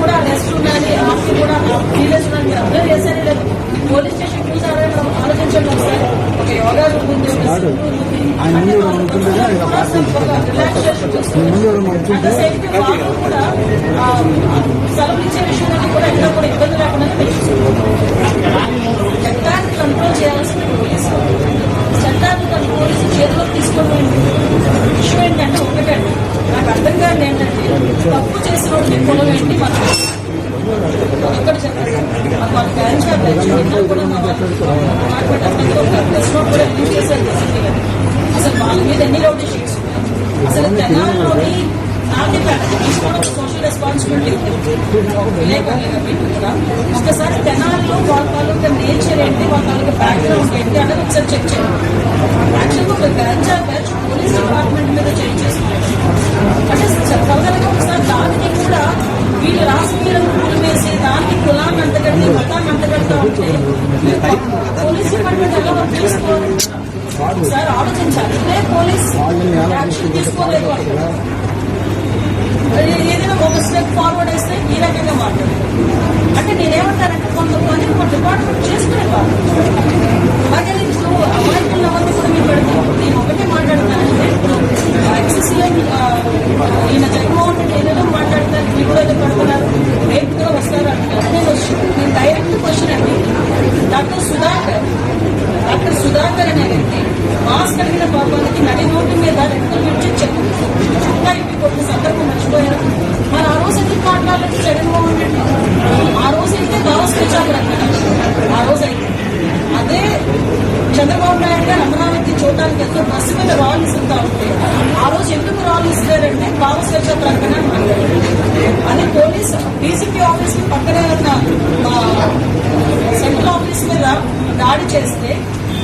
కూడా అరెస్ట్ ఉండాలి, ఆఫీ కూడా డీలర్స్ ఉండాలి. మీరు అబ్జర్వ్ చేశారే లేదు, పోలీస్ స్టేషన్ చూసారా ఆలోచించండి ఒకసారి. ఒక యోగా రూమ్ ఉంది, రిలాక్సేషన్ చూస్తుంది. సేఫ్టీ వాళ్ళు కూడా సెలవులు ఇచ్చే విషయంలో కూడా ఎక్కడ కూడా ఇబ్బంది లేకుండా చట్టాన్ని కంట్రోల్ చేయాల్సిన పోలీసు, చట్టాన్ని పోలీసు చేతిలోకి తీసుకోవడం విషయం ఏంటంటే ఒకటండి, నాకు అర్థం కాదు ఏంటంటే తప్పు చేసిన వాడిని పొలం ఏంటి మనం ఇక్కడ చెప్పండి. మాకు వాళ్ళు బ్యాచ్ కూడా కూడా రిలీజ్ చేశారు బేసిక్లీ. అసలు వాళ్ళ మీద ఎన్ని రౌడీ షీట్స్ ఉన్నాయి, అసలు తెలంగాణలోని తీసుకోవడం సోషల్ రెస్పాన్సిబిలిటీ కూడా. ఒకసారి తెనాల్లో వాళ్ళ తాలూకా నేచర్ ఏంటి, వాళ్ళ తాలూకా బ్యాక్గ్రౌండ్ ఏంటి అనేది ఒకసారి చెక్ చేయండి. యాక్చువల్గా ఒక గంజా బ్యాచ్ పోలీస్ డిపార్ట్మెంట్ మీద చెక్ చేసుకుంటారు అంటే చెప్పగలగా ఒకసారి దానికి కూడా వీళ్ళు రాజకీయాలను పూలు వేసి దానికి కులాన్ని అంతగట్టి మతాన్ని అంతగడతా ఉంటే పోలీస్ డిపార్ట్మెంట్ ఎలా వర్క్ చేసుకోవాలి ఒకసారి ఆలోచించాలి. ఇదే పోలీస్ యాక్షన్ తీసుకోలేదు ఏదైనా ఒక స్టెప్ ఫార్వర్డ్ వేస్తే ఈ రకంగా మాట్లాడతారు. అంటే నేనేమంటానంటే కొంతమంది ఒక డిపార్ట్మెంట్ చేసుకునేవారు. అలాగే ఇప్పుడు అమాయకులు అవన్నీ కూడా మీరు పెడతాం. నేను ఒకటే మాట్లాడతానంటే ఇప్పుడు ఎక్సీఎం ఈయన జగన్మోహన్ రెడ్డి ఏదైనా మాట్లాడతారు, మీరు కూడా ఏదో పెడుతున్నారు, రేపు కూడా వస్తారు అంటారు. నేను డైరెక్ట్ క్వశ్చన్ అండి, డాక్టర్ సుధాకర్ అనే వ్యక్తి మాస్క్ అడిగిన పాపానికి నడి రోడ్డు మీద రెక్కలు విడిచి చుట్టా ఇంటికి కొట్టిన సందర్భం మర్చిపోయారు. మరి ఆ రోజు ఎందుకు మాట్లాడలేదు జగన్మోహన్ రెడ్డి? ఆ రోజు అయితే భావస్వచ్చాలు అక్కడ ఆ రోజు అయితే అదే చంద్రబాబు నాయుడు గారు అమరావతి చూడడానికి ఎంతో బస్సు మీద రాళ్ళు ఇస్తుంటా ఉంటే ఆ రోజు ఎందుకు రాళ్ళు ఇస్తారంటే భావస్వచ్ఛ ప్రకటన అదే పోలీస్ డీసీపీ ఆఫీస్ కి పక్కనే ఉన్న సెంట్రల్ ఆఫీస్ మీద దాడి చేస్తే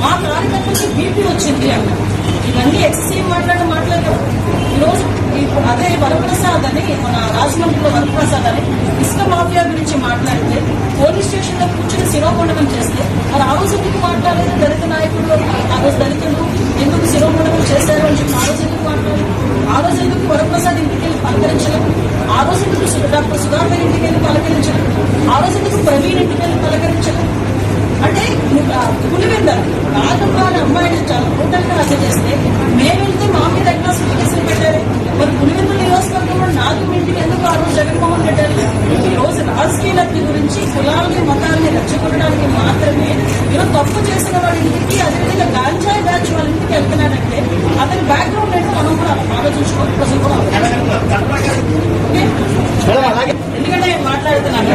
మా కార్యకర్తలకి బీపీ వచ్చింది అన్నారు. ఇవన్నీ ఎక్సీఎం మాట్లాడారు. ఈరోజు అదే వరప్రసాద్ అని మన రాజమండ్రిలో వరప్రసాద్ అని ఇసుక మాఫియా గురించి మాట్లాడితే పోలీస్ స్టేషన్ లో కూర్చొని శిరోమండనం చేస్తే మరి ఆ రోజు ఎందుకు మాట్లాడలేదు? దళిత నాయకులు ఆ రోజు దళితులు ఎందుకు శిరోమండనం చేశారు అని చెప్పి ఆ రోజు ఎందుకు మాట్లాడారు? ఆ రోజు ఎందుకు వరప్రసాద్ ఇంటికి వెళ్ళి పలకరించలేదు? ఆ రోజు ఎందుకు డాక్టర్ సుధాకర్ ఇంటికి వెళ్ళి పలకరించలేదు? ఆ రోజు ఎందుకు ప్రవీణ్ ఇంటికి వెళ్ళి పలకరించలేదు? అంటే పులివెందల రాజంగారి అమ్మాయిని చాలా టోటల్గా హత్య చేస్తే మేము వెళ్తే మా మీద ఎట్లా కేసులు పెట్టారు. మరి పులివెందుల నియోజకవర్గంలో నాకు ఇంటికి ఎందుకు ఆ రోజు జగన్మోహన్ రెడ్డి? ఈ రోజు రాజకీయ లబ్ధి గురించి కులాలని మతాలని రెచ్చగొట్టడానికి మాత్రమే ఈరోజు తప్పు చేసిన వాళ్ళ ఇంటికి, అదేవిధంగా గాంజాయి బ్యాచ్ వాళ్ళ ఇంటికి వెళ్తున్నాడంటే అతని బ్యాక్గ్రౌండ్ ఏంటో మనం కూడా ఆలోచించుకోవాలి, ప్రజలు కూడా ఎందుకంటే నేను మాట్లాడుతున్నాను.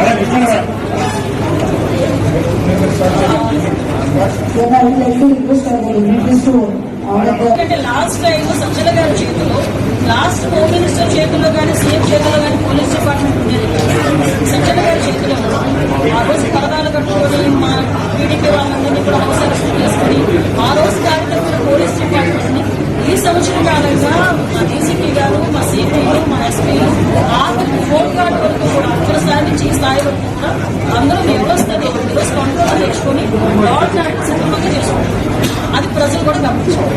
ఎందుకంటే లాస్ట్ టైం సజ్జల గారి చేతిలో, లాస్ట్ హోమ్ మినిస్టర్ చేతిలో కానీ సీఎం చేతిలో కానీ పోలీస్ డిపార్ట్మెంట్ ఉండేది. సజ్జల గారి చేతిలో ఆ రోజు పరదాలు కట్టుకొని మా టీడీపీ వాళ్ళందరినీ కూడా హౌస్ అరెస్ట్ చేసుకుని ఆ రోజు కార్యకర్తలు పోలీస్ డిపార్ట్మెంట్ ని ఈ సంవత్సరం కాలంగా మా డీసీపీ గారు, మా సిపిలు, మా ఎస్పీలు ఆఖరికి హోమ్ గార్డ్ వరకు కూడా అక్షరస్థాయి నుంచి ఈ స్థాయి వరకు కూడా అందరూ వ్యవస్థని ఈరోజు కంట్రోల్ తెచ్చుకొని లాడ్ సిద్ధంగా చేసుకుంటారు. అది ప్రజలు కూడా గమనించారు.